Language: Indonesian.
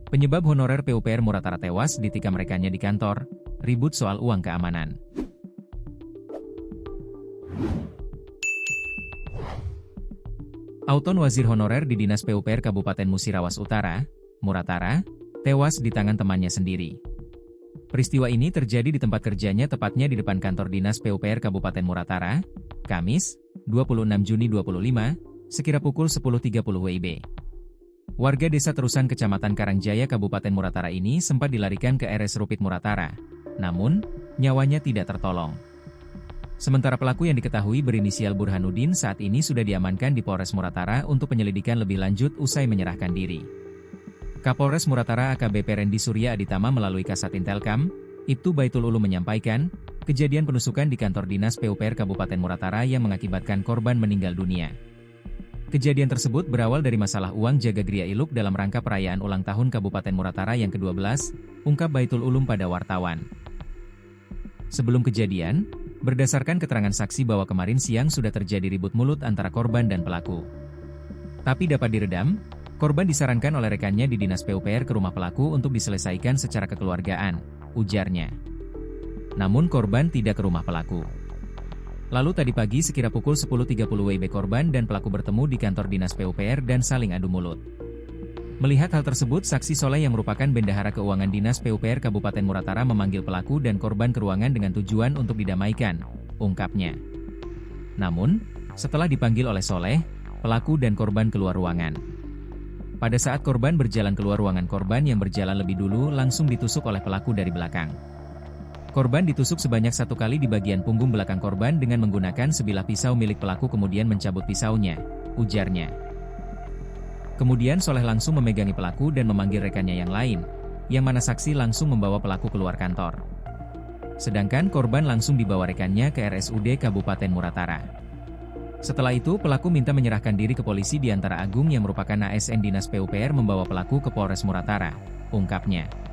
Penyebab honorer PUPR Muratara tewas ditikam rekannya di kantor, ribut soal uang keamanan. Auton Wazir Honorer di Dinas PUPR Kabupaten Musirawas Utara, Muratara, tewas di tangan temannya sendiri. Peristiwa ini terjadi di tempat kerjanya tepatnya di depan kantor Dinas PUPR Kabupaten Muratara, Kamis, 26 Juni 2025, sekira pukul 10.30 WIB. Warga Desa Terusan Kecamatan Karangjaya Kabupaten Muratara ini sempat dilarikan ke RS Rupit Muratara, namun, nyawanya tidak tertolong. Sementara pelaku yang diketahui berinisial Burhanuddin saat ini sudah diamankan di Polres Muratara untuk penyelidikan lebih lanjut usai menyerahkan diri. Kapolres Muratara AKBP Rendi Surya Aditama melalui Kasat Intelkam, Ibtu Baitul Ulum menyampaikan, kejadian penusukan di kantor Dinas PUPR Kabupaten Muratara yang mengakibatkan korban meninggal dunia. Kejadian tersebut berawal dari masalah uang jaga Gria Iluk dalam rangka perayaan ulang tahun Kabupaten Muratara yang ke-12, ungkap Baitul Ulum pada wartawan. Sebelum kejadian, berdasarkan keterangan saksi bahwa kemarin siang sudah terjadi ribut mulut antara korban dan pelaku. Tapi dapat diredam, korban disarankan oleh rekannya di Dinas PUPR ke rumah pelaku untuk diselesaikan secara kekeluargaan, ujarnya. Namun korban tidak ke rumah pelaku. Lalu tadi pagi sekira pukul 10.30 WIB korban dan pelaku bertemu di kantor Dinas PUPR dan saling adu mulut. Melihat hal tersebut, saksi Soleh yang merupakan Bendahara Keuangan Dinas PUPR Kabupaten Muratara memanggil pelaku dan korban ke ruangan dengan tujuan untuk didamaikan, ungkapnya. Namun, setelah dipanggil oleh Soleh, pelaku dan korban keluar ruangan. Pada saat korban berjalan keluar ruangan, korban yang berjalan lebih dulu langsung ditusuk oleh pelaku dari belakang. Korban ditusuk sebanyak 1 kali di bagian punggung belakang korban dengan menggunakan sebilah pisau milik pelaku kemudian mencabut pisaunya, ujarnya. Kemudian Soleh langsung memegangi pelaku dan memanggil rekannya yang lain, yang mana saksi langsung membawa pelaku keluar kantor. Sedangkan korban langsung dibawa rekannya ke RSUD Kabupaten Muratara. Setelah itu pelaku minta menyerahkan diri ke polisi di antara Agung yang merupakan ASN Dinas PUPR membawa pelaku ke Polres Muratara, ungkapnya.